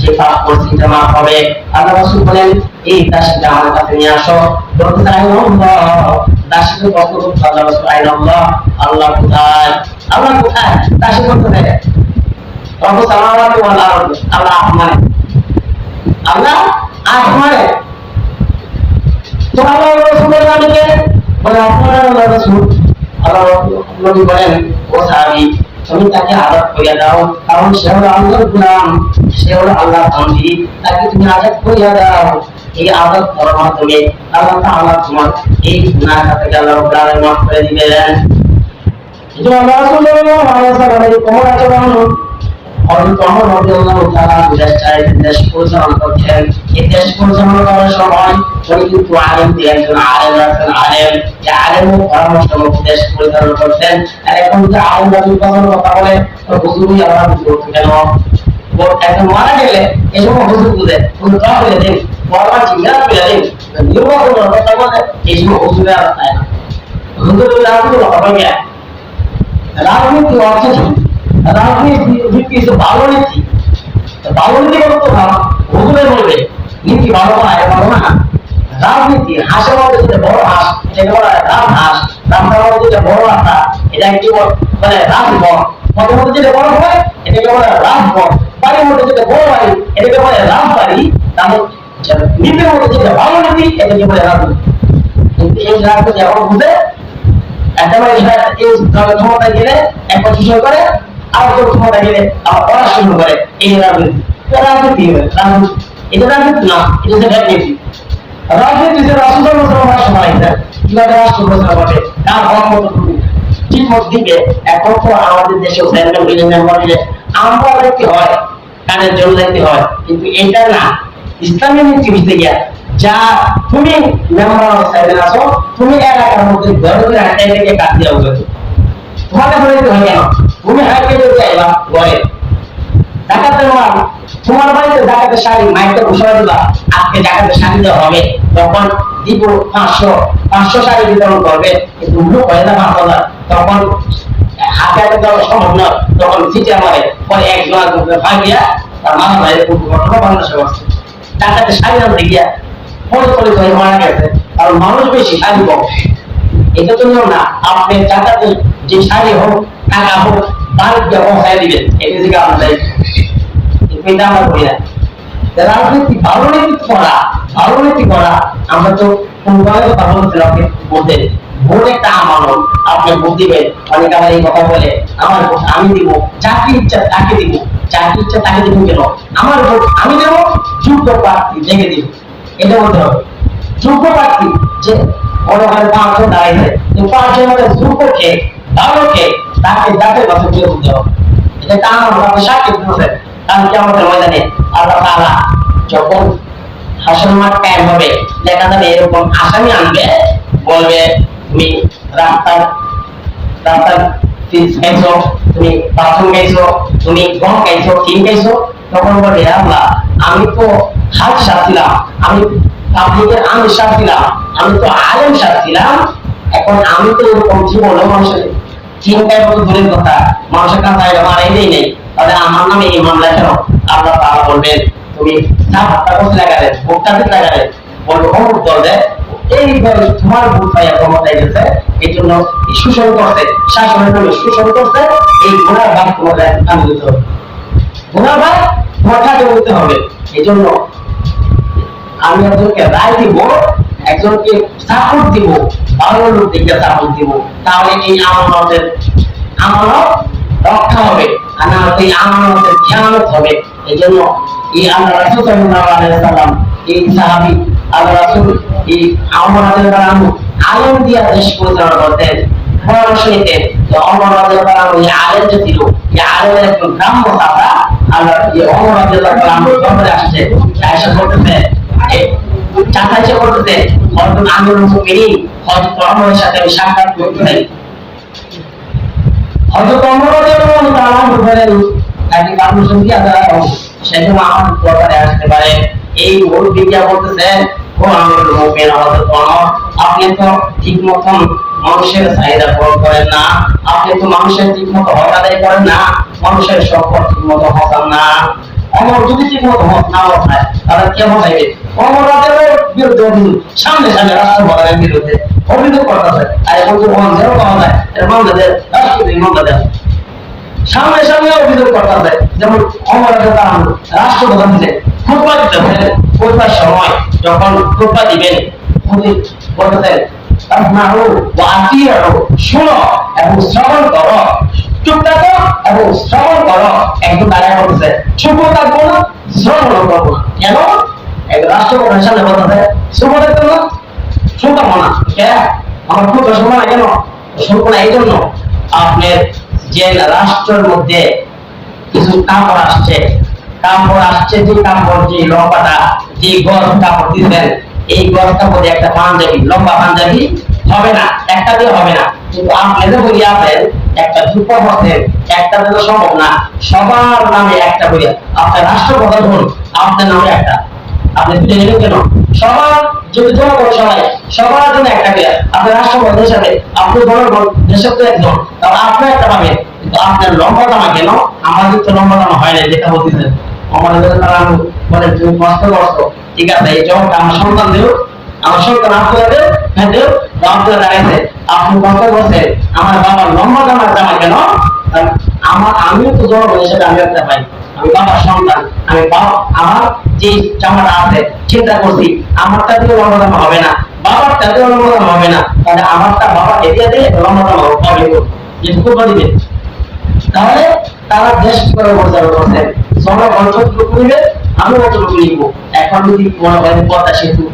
যে পাপ করছি এটা মাফ হবে আল্লাহ রাসূল বলেন এই দাসীটা আমার কাছে নিয়ে আসো বলতে চাই দাসীকে কত করতে আল্লাহ রাসূল আল্লাহ আল্লাহ কোথায় দাসী করতে দেয় রব্বু সামাওয়াতি ওয়াল আরদ আল্লাহ আসমানে আল্লাহ আসমানে তো আল্লাহ রাসূলের নামে বলে আপনারা আল্লাহ রাসূল আল্লাহ নবী বলেন ও সাহাবী তুমি তাকে আজাদ করিয়া দাও কারণ সে হলো আল্লাহর গোলাম সে হলো আল্লাহর বান্দী তাকে তুমি আজাদ করিয়া দাও এই আজাদ করার মাধ্যমে আল্লাহ তাআলা তোমার এই গুনাহ থেকে আল্লাহ রাব্বুল আলামিন মাফ করে দিবেন এই আল্লাহ সাল্লাল্লাহু আলাইহি ওয়াসাল্লামের কোমর আচরণ হযরত ওমর রাদিয়াল্লাহু তাআলা দেশ পরিচালনা করছেন এই দেশ পরিচালনা করার সময় উনি কিন্তু আলেম একজন আলেম আছেন আলেম যে আলেম পরামর্শ মতো দেশ পরিচালনা করছেন আর এখন যে আলেম নির্বাচনের কথা বলে হুজুরই আল্লাহ হুজুর কেন একজন মারা গেলে এই সময় হুজুর বুঝে হুজুর দোয়া করে দিন বড় জিজ্ঞাসা করে দিন নির্বাচনের কথা বলে এই সময় হুজুরে আর তাই না হুজুরের রাজনীতি হবে না রাজনীতি অর্থ রাজনীতি ভালো নীতি করতে হুজুরে বলবে নীতি ভালো না ভালো না রাজনীতি হাঁসের মধ্যে যেটা বড় হাঁস এটাকে বলা হয় রাজহাঁস রাস্তার মধ্যে যেটা বড় রাস্তা এটা কি মানে রাজবন পথের মধ্যে যেটা বড় হয় এটাকে বলা হয় রাজবন বাড়ির মধ্যে যেটা বড় বাড়ি এটাকে বলে রাজবাড়ি, তাহলে নীতির মধ্যে যেটা ভালো নীতি এটাকে বলে রাজনীতি। কিন্তু এই রাজনীতি এখন বুঝে একেবারে এই ক্ষমতা গেলে এক পজিশন করে, আর ক্ষমতা গেলে আবার পড়াশোনা করে, এই রাজনীতি। রাজনীতি রাজনীতি এটা রাজনীতি না, এটা হচ্ছে রাজনীতি। রাজনীতি যে রাষ্ট্র পড়াশোনা লাগবে, কিভাবে রাষ্ট্র পরিচালনা করবে, কার কর্মত ঠিক মত দিকে। এখন তো আমাদের দেশে সেন্ট্রাল গভর্নমেন্ট বলে আমরা দেখতে হয়, কানের জন্য দেখতে হয়, কিন্তু এটা না। ইসলামী নীতি বুঝতে গিয়া যা তুমি মেম্বার সাইডে আসো, তুমি এলাকার মধ্যে ঘরে ঘরে হাঁটাই থেকে কাজ দেওয়া হবে, তোমাকে বলতে হয় কেন? তুমি হাঁটতে যেতে চাইবা ঘরে ডাকাতের মাল, তোমার বাড়িতে ডাকাতের শাড়ি মাইকটা ঘোষণা দিবা আজকে ডাকাতের শাড়ি দেওয়া হবে, তখন দিব 500 শাড়ি বিতরণ করবে, কিন্তু মুখ হয় না 5,000, তখন হাতে হাতে দেওয়া সম্ভব নয়, তখন সিটে মারে পরে একজন ভাগিয়া তার মামা ভাইয়ের ঘটনা বাংলাদেশে আসছে ডাকাতের শাড়ি আনতে গিয়া পরে পরে ধরে মারা গেছে, কারণ মানুষ বেশি শাড়ি কম। এটা তো নিয়ম না, আপনি ডাকাতের যে শাড়ি হোক টাকা হোক বাড়িতে পৌঁছায় দিবেন, এটা থেকে আমরা চাই। এটা আমরা করি না। রাজনীতি ভালো নীতি করা, ভালো নীতি করা, আমরা তো কোনভাবে কথা বলছিলাম বলতে ভোট একটা আমানত, আপনি ভোট দিবেন। অনেক আবার এই কথা বলে আমার ভোট আমি দিব, চাকরি ইচ্ছা তাকে দিব, চাকরি ইচ্ছা তাকে দিব কেন? আমার ভোট আমি দেব, যোগ্য প্রার্থী দেখে দিব, এটা বলতে হবে। যোগ্য প্রার্থী যে বড় ঘরে 500 দাঁড়াইছে, 500 মধ্যে যোগ্যকে ভালোকে তাকে যাতে কথা দিয়ে দিতে হবে। এটা কারণ আপনি সাক্ষী দিতেছেন, কারণ কি আমাদের ময়দানে আল্লাহ তাআলা যখন হাসর মাঠ কায়েম হবে, দেখা যাবে এরকম আসামি আনবে, বলবে তুমি রাস্তার রাস্তার খাইছো, তুমি বাথরুম খাইছো, তুমি গম খাইছো, ডিম খাইছো, তখন বলবে আল্লাহ আমি তো হাত সারছিলাম, আমি পাবলিকের আমির সারছিলাম, আমি তো আলেম সারছিলাম, এখন আমি তো এরকম জীবন মানুষের চিন্তায় মতো দূরের কথা, মানুষের কাছে মারাই নেই, তাহলে আমার নামে এই মামলা কেন? আল্লাহ তাআলা বলবেন তুমি সাহায্য করতে লাগালে, ভোটটা দিতে লাগালে, বলবো অমুক দল দেয় এই তোমার ভোট পাইয়া ক্ষমতায় গেছে, এই জন্য শোষণ করছে, শাসনের নামে শোষণ করছে, এই ঘোড়ার ভাগ তোমাদের কাজে দিতে হবে, ঘোড়ার ভাগ তোমার কাজে দিতে হবে। এই জন্য আমি একজনকে রায় দিব, একজনকে সাপোর্ট দিব, ভালো লোক দিকে সাপোর্ট দিব, তাহলে এই আমানতের আমানত রক্ষা হবে, আর না এই আমানতের খেয়ানত হবে। এই জন্য এই আল্লাহ রাসূল সাল্লাল্লাহু আলাইহি ওয়াসাল্লাম এই সাহাবী আল্লাহ রাসূল এই ওমর রাদিয়াল্লাহু আনহু আলেম দিয়া দেশ পরিচালনা করতেন, পরামর্শ নিতেন। তো ওমর রাদিয়াল্লাহু আনহু এই আলেম যে ছিল, এই আলেমের একজন গ্রাম্য ছাত্র আল্লাহ এই ওমর রাদিয়াল্লাহু আনহু দরবারে আসছে, আয়েশা বলতেছে চাচা যে করতেছে হযরত আমিরুল মুমিনিন হযরত ওমরের সাথে আমি সাক্ষাৎ করতে চাই। হযরত ওমর রাদিয়াল্লাহু তাআলা বলেন তাকে পারমিশন দিয়া দাও, সেজন্য আমার দরবারে আসতে পারে। এই ওর বিদ্যা বলতেছেন ও আমিরুল মুমিনিন হযরত ওমর, আপনি তো ঠিক মতন মানুষের চাহিদা পূরণ করেন না, আপনি তো মানুষের ঠিক মতো হক আদায় করেন না, মানুষের সম্পদ ঠিক মতো হকান না। ওমর যদি ঠিক মতো হক না হয় তাহলে কেমন হবে? ওমর রাদিয়াল্লাহু বিরুদ্ধে অভিযোগ, সামনে সামনে রাষ্ট্রপ্রধানের বিরুদ্ধে অভিযোগ করতেছে, আর এখন তো ওয়ানজারও পাওয়া যায়, এর মামলাদের রাষ্ট্রপতি মামলাদের সামনে সামনে অভিযোগ করতেছে। যেমন ওমর রাদিয়াল্লাহু আনহু রাষ্ট্রপ্রধান যে খুতবা দিতেছেন, খুতবার সময় যখন খুতবা দিবেন উনি বলতেছেন তাসমাউ ওয়া আতিউ, শুনো এবং শ্রবণ করো, চুপ থাকো এবং শ্রবণ করো। একদম দাঁড়ায় বলতেছে চুপ থাকবো না, শ্রবণ করবো না। কেন? এক রাষ্ট্রপ্রধানের সামনে বলতেছে চুপ থাকবো না, শুনতে না, আমার খুব শুনবো না। কেন শুনবো না? এই জন্য আপনার যে রাষ্ট্রের মধ্যে কিছু কাপড় আসছে, যে কাপড়, যে লম্বাটা, যে গজ কাপড় দিচ্ছেন, এই গজ কাপড়ে একটা পাঞ্জাবি, লম্বা পাঞ্জাবি হবে না, একটা দিয়ে হবে না। কিন্তু আপনাদের বলি আছেন একটা জুতো হচ্ছেন, একটা দিলে সম্ভব না, সবার নামে একটা বইয়া আপনার রাষ্ট্রপ্রধান হন, আপনার নামে একটা, আপনি তুলে নেবেন কেন? সবার যদি জনগণ সবার জন্য একটা করে আপনার রাষ্ট্রপ্রধান হিসাবে আপনি জনগণ দেশের তো একজন, তাহলে আপনার একটা পাবেন। কিন্তু আপনার লম্বা জামা কেন? আমাদের তো লম্বা জামা হয় না, যেটা বলতেছেন আমাদের তারা বলে তুমি কষ্ট করছো, ঠিক আছে, এই জবটা আমার সন্তান দেও, আমার সন্তান আপনারা দেও, হ্যাঁ দেও, আপনারা দাঁড়াইছে, আপনি কষ্ট করছেন, আমার বাবার লম্বা জামা কেন? আমি আমিও তো জন্ম হিসেবে আমি একটা ভাই, আমি বাবার সন্তান, আমি বাবা আমার যে জামাটা আছে চিন্তা করছি আমারটা দিয়ে রমজান হবে না, বাবারটা দিয়ে রমজান হবে না, তাহলে আমারটা বাবা এগিয়ে দিয়ে রমজান হবে যেটুকু দিবে। তাহলে তারা দেশ করে পরিচালনা করছেন, জনগণ যতটুকু নিবে আমি অতটুকু নিব। এখন যদি মনে করেন পদ্মা সেতু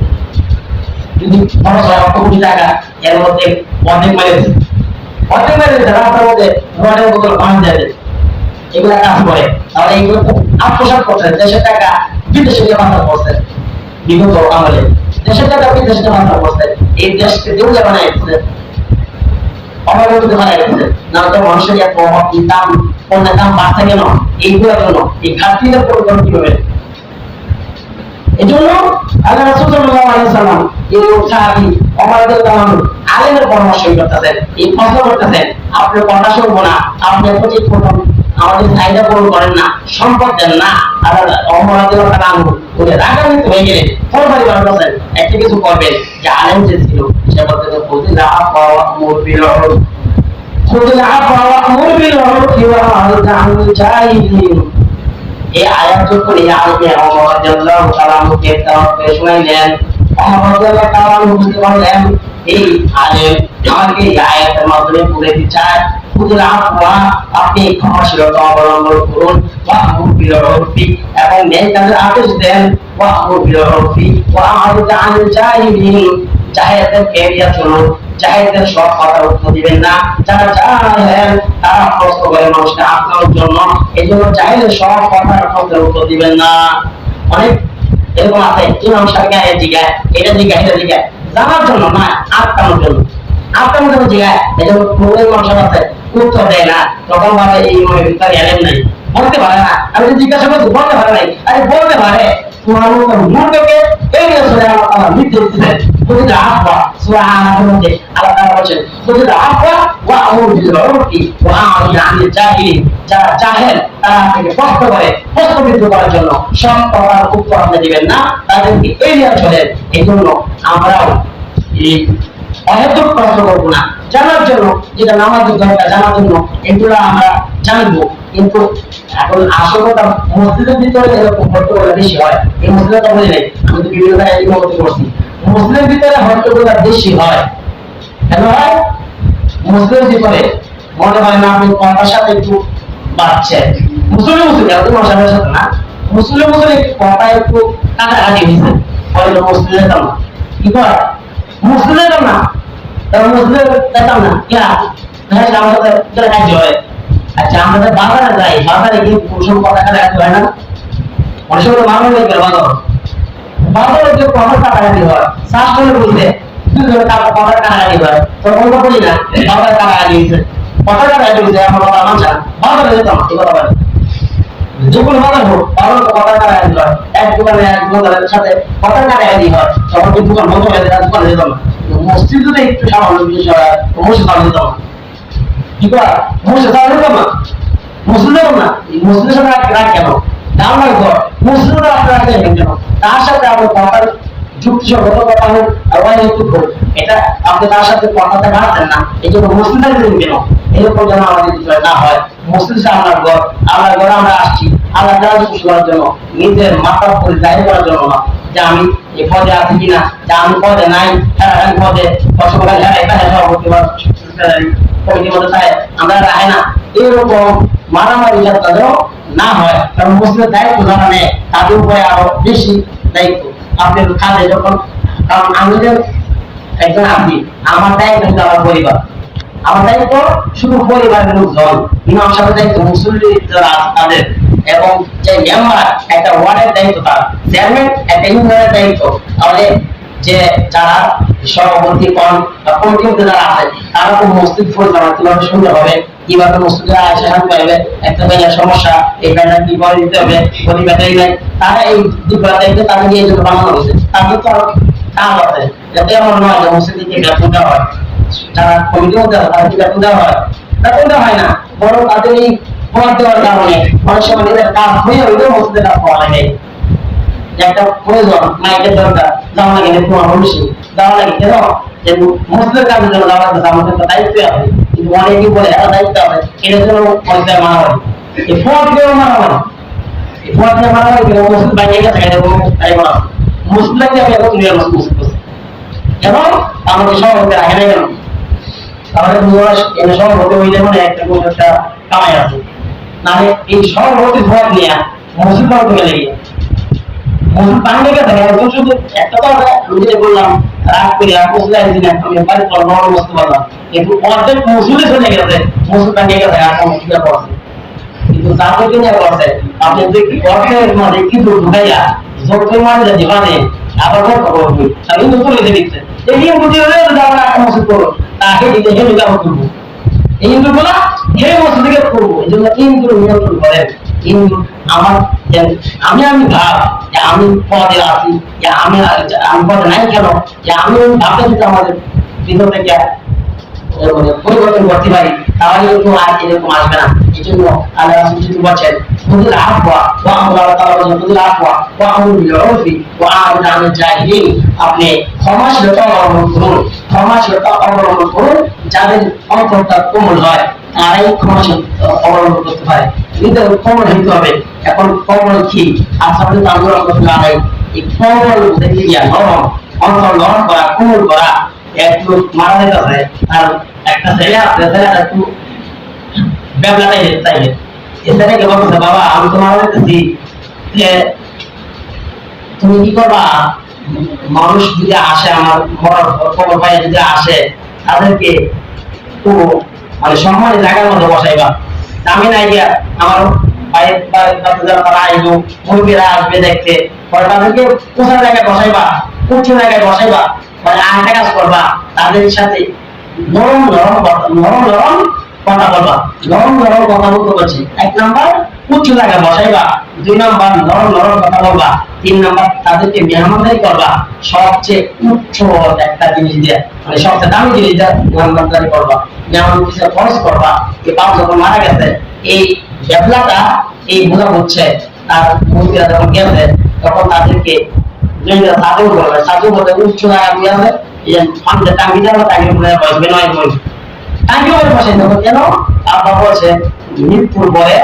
যদি ১৫ কোটি টাকা এর মধ্যে অর্ধেক মেরেছে, অর্ধেক মেরেছে রাস্তার মধ্যে রডের বোতল পানি দেয়, এগুলা কাজ করে, তাহলে এইগুলো আত্মসাৎ করছে, দেশের টাকা বিদেশে পাচার করছে, বিগত আমলে দেশের টাকা বিদেশে পাচার করছে, এই দেশকে দেউলিয়া বানাই দিচ্ছে, অবৈধ বানাই দিচ্ছে। না তো মানুষের এত দাম পণ্যের দাম বাড়ছে কেন? এইগুলোর জন্য, এই ঘাটতির পরিবর্তন কিভাবে? এই জন্য আল্লাহ রাসূল সাল্লাল্লাহু আলাইহি ওয়াসাল্লাম এই সাহাবী ওমর রাদিয়াল্লাহু আনহু আলেমের পরামর্শ করতেছেন, এই প্রশ্ন করতেছেন, আপনি কথা শুনবো না, আপনি প্রতিদিন প্রথম আমাদের চাহিদা পূরণ করেন না, সম্পদ দেন না, আর ওমর রাদিয়াল্লাহু আনহু ওদের রাগান্বিত হয়ে গেলেন, ফরমানি বার করছেন একটা কিছু করবেন, যে আলেম যে ছিল সে বলতে খুদিল আফওয়া ওয়া'মুর বিল উরফ, খুদিল আফওয়া ওয়া'মুর বিল উরফ ওয়া আ'রিদ আনিল জাহিলিন। এই আয়াত যখন এই আয়াতে ওমর রাদিয়াল্লাহু তাআলা মুখে তাওয়াক্কুল শুনাইলেন, ওমর রাদিয়াল্লাহু তাআলা বুঝতে পারলেন এই আলেম আমাকে এই আয়াতের মাধ্যমে বুঝাতে চায় খুদিল আফওয়া, আপনি ক্ষমাশীলতা অবলম্বন করুন, ওয়া'মুর বিল উরফি, এবং ন্যায় কাজের আদেশ দেন, ওয়া'মুর বিল উরফি ওয়া আ'রিদ আনিল জাহিলিন, জাহেলদের এড়িয়ে চলুন, জাহেলদের সব কথা উত্তর দিবেন না, যারা জাহেল তারা প্রশ্ন করে মানুষকে আটকানোর জন্য, এই জন্য জাহেলের সব কথার উত্তর দিবেন না। অনেক এরকম আছে ইমাম সাহেব জিজ্ঞাসা এটা জিজ্ঞাসা এটা জিজ্ঞাসা জানার জন্য না, আটকানোর জন্য, আটকানোর জন্য জিজ্ঞাসা। এই জন্য প্রবলেম মানুষ আছে উত্তর দেয় না, তখন ভাবে এই ইমামের ভিতরে এলেন নাই, বলতে পারে না, আমি জিজ্ঞাসা করছি বলতে পারে নাই, আরে বলতে পারে তোমার মুখকে এড়িয়ে চলে আমার মৃত্যু দিচ্ছেন। খুদিল আফওয়া সূরা আনাফের মধ্যে আল্লাহ তাআলা বলেন খুদিল আফওয়া ওয়া'মুর বিল উরফি ওয়া আ'রিদ আনিল জাহিলিন, যারা জাহেল তারা থেকে প্রশ্ন করে, প্রশ্নবিদ্ধ করার জন্য সব কথার উত্তর আপনি দিবেন না, তাদেরকে এড়িয়ে চলেন। এই জন্য আমরাও এই অহেতুক প্রশ্ন করবো না, জানার জন্য যেটা নামাজের দরকার জানার জন্য এগুলো আমরা জানবো। কিন্তু এখন আসল কথা মসজিদের ভিতরে এরকম হট্টগোল বেশি হয়, এই মসজিদটা বলি নাই, আমি তো বিভিন্ন জায়গায় এই মত করছি, মুসলিমের ভিতরে হট্টগোল বেশি হয়। কেন হয়? মুসলিমের ভিতরে মনে হয় না আপনি কথার সাথে একটু বাড়ছেন, মুসলিম তোমার সাথে সাথে না, মুসলিম একটু কথা একটু কাটাকাটি হয়েছে, হয়তো মুসলিমের দাম না কি করে, মুসলিমের দাম না, তার মুসলিমের দাম না কিনা আমার সাথে কাজ হয়। আচ্ছা আমাদের বাজারে যাই, বাজারে গিয়ে কুসুম কথা কাটাকাটি হয় না, অনেক সময় মানুষ গেল বাজারে যে কথা কাটাকাটি হয়, শাস্ত্রে বলতে দুজনে কথা কাটাকাটি হয়, তখন তো বলি না বাজারে কাটাকাটি হয়েছে, কথা কাটাকাটি হয়েছে, আমার কথা মানছে না, বাজারে যেতাম এই কথা বলে যখন বাজার হোক বাজার কথা কাটাকাটি হয়, এক দোকানে এক দোকানের সাথে কথা কাটাকাটি হয়, তখন কি দোকান বন্ধ হয়ে যায়, দোকানে যেতাম না। মসজিদ যদি একটু সামান্য বিষয় হয় মসজিদ চালু যেতাম না, কি করা মসজিদ চালু যেতাম না, মসজিদ যেতাম না, মসজিদের সাথে রাখ কেন দাম লাগবে, মসজিদে আপনারা রাখবেন কেন, তার সাথে আপনার কথার যুক্তিসঙ্গত কথা হোক আর অহেতুক হোক, এটা আপনি তার সাথে কথাটা রাখছেন না, এই জন্য মসজিদে দিন কেন, এরকম যেন আমাদের বিষয় না হয়। মসজিদ আল্লাহর ঘর, আল্লাহর ঘরে আমরা আসছি আল্লাহ তাআলা খুশি করার জন্য, নিজের মাথা উপরে জাহির করার জন্য না, যে আমি এই পদে আছি কিনা, যে আমি পদে নাই, হ্যাঁ আমি পদে অসংখ্য হ্যাঁ এখানে সভাপতি বা কমিটির মধ্যে থাকে আমরা রাখে না, এরকম মারামারি যাত্রা যেন না হয়। কারণ মুসলিমের দায়িত্ব যারা নেয় তাদের উপরে আরো বেশি দায়িত্ব আপনার কাজে, যখন কারণ আমি যে একজন আপনি আমার দায়িত্ব কিন্তু আমার পরিবার, আমার দায়িত্ব শুধু পরিবারের লোকজন, ইমাম সাহেবের দায়িত্ব মুসল্লি যারা আছে তাদের, এবং যে মেম্বার একটা ওয়ার্ডের দায়িত্ব, তার চেয়ারম্যান একটা ইউনিয়নের দায়িত্ব, তাহলে যে যারা সভাপতি কমিটির মধ্যে যারা আছে তারা তো মসজিদ পরিচালনা কিভাবে সুন্দর হবে, কিভাবে মসজিদে আসে শান্তি পাইবে, একটা ব্যাংকের সমস্যা এই ব্যাংক কি করে দিতে হবে, গরিব ব্যাটারি নাই, তারা এই দুপুরা দায়িত্ব তাদের নিয়ে জন্য বানানো হয়েছে, তাদের তো আরো কাজ আছে, যাতে এমন নয় যে মসজিদে গিয়ে বেতন দেওয়া হয়, যারা কমিটির মধ্যে আছে তাদের বেতন দেওয়া হয়, বেতন দেওয়া হয় না, বরং তাদের এই পদ দেওয়ার কারণে অনেক সময় নিজের কাজ হয়ে হইলেও মসজিদে কাজ পাওয়া যায়, একটা প্রয়োজন মাইকের দরকার যাওয়া লাগে তোমার ভবিষ্যৎ যাওয়া লাগে কেন, যে মসজিদের কাজের জন্য যাওয়া লাগবে, আমাদের তো দায়িত্ব আছে, কিন্তু অনেকেই বলে এত দায়িত্ব আছে এটার জন্য পয়সা মানা হয়, এই ফোন দিয়ে মারামারি, এই ফোন দিয়ে মারামারি করে মুসলিম বাইরে গেছে তাই বলা মুসলিমকে আমি এখন তুলে আনছি মুসলিম এবং আমাদের সভাপতি রাখে না কেন তাহলে এনে সভাপতি হইলে মানে একটা কোনো একটা কামাই আছে নাহলে এই সভাপতি ভোট নিয়ে মুসলিম করতে গেলে মুসলিম বাংলা গেছে একজন শুধু একটা তো আমি যেটা বললাম রাগ করে মুসলিম দিন আমি বাড়ি পর নরম বসতে পারলাম কিন্তু অর্ধেক মুসলিমে চলে গেছে মুসলিম বাংলা গেছে আর সমস্যা পড়ছে কিন্তু তাদেরকে নিয়ে করছে আপনি দেখি অর্থের মাঝে কিন্তু ঢুকাইয়া যত মাঝে যাতে বাদে আবার খবর হবে তাহলে কিন্তু তুলে দিচ্ছে এই নিয়ম বুঝে হলে আমরা একটা মসজিদ করবো তাকে দিতে হেঁটে ব্যবহার করবো এই হিন্দুগুলা হে মসজিদকে করবো এই জন্য হিন্দু নিয়ন্ত্রণ করেন হিন্দু আমার আমি ভাব যে আমি পদে আছি যে আমি পদে নাই কেন যে আমি ভাবতে যদি আমাদের ভিতর থেকে পরিবর্তন করতে পারি তাহলে কিন্তু আর এরকম আসবে না এই জন্য আল্লাহ রাসূল যদি বলছেন খুদিল আফওয়া ওয়া আল্লাহ তাআলা বলেন খুদিল আফওয়া ওয়া আমরু বিল উরফি ওয়া আ'রিদ আনিল জাহিলিন আপনি ক্ষমাশীলতা অবলম্বন করুন ক্ষমাশীলতা অবলম্বন করুন যাদের অন্তরটা কোমল হয় তারাই ক্ষমাশীলতা অবলম্বন করতে পারে হৃদয় কোমল হইতে হবে এখন কোমল কি আসামে তাঙ্গুর রহমাতুল্লাহ আলাইহি এই কোমল দেখিয়া নরম অন্তর নরম করা কোমল করা একটু মারা যেতে আর একটা ছেলে আছে ছেলেটা একটু ব্যাবলাটাই চাইলে ছেলেকে বলছে বাবা আমি তো মারা যেতেছি যে তুমি কি করবা মানুষ যদি আসে আমার মরার খবর পাই যদি আসে তাদেরকে তো মানে সম্মানের জায়গার মধ্যে বসাইবা আমি নাই গিয়া আমার ভাইয়ের বাড়ির যারা তারা আইলো মুরগিরা আসবে দেখতে পরে তাদেরকে কোথায় জায়গায় বসাইবা উঁচু জায়গায় বসাইবা মানে আরেকটা কাজ করবা তাদের সাথে নরম নরম কথা বলবা নরম নরম কথা বলতে বলছি এক নাম্বার উঁচু জায়গায় বসাইবা দুই নাম্বার নরম নরম কথা বলবা তিন নাম্বার তাদেরকে মেহমানদারি করবা সবচেয়ে উচ্চ একটা জিনিস দিয়ে মানে সবচেয়ে দামি জিনিস দিয়ে মেহমানদারি করবা যেমন কিছু খরচ করবা যে বাপ যখন মারা গেছে এই ডেভলাটা এই বোঝা হচ্ছে তার মুরগিরা যখন গেছে তখন তাদেরকে সাধু করবে সাধু বলতে উচ্চ জায়গা দিয়ে হবে ফান্ডে টাঙ্গি যাবে টাঙ্গির উপরে বসবে নয় বসবে টাঙ্গির উপরে বসে দেবো কেন আপনার বলছে মৃত্যুর পরে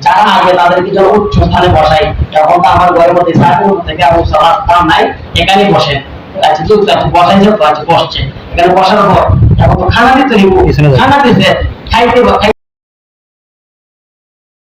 যারা আগে তাদেরকে যেন উচ্চ স্থানে বসাই তখন তো আমার ঘরের মধ্যে সাধুর থেকে আমার স্থান নাই এখানে বসে আচ্ছা ঠিক আছে বসাই যে বসছে এখানে বসার পর এখন তো খানা দিতে খানা দিতে খাইতে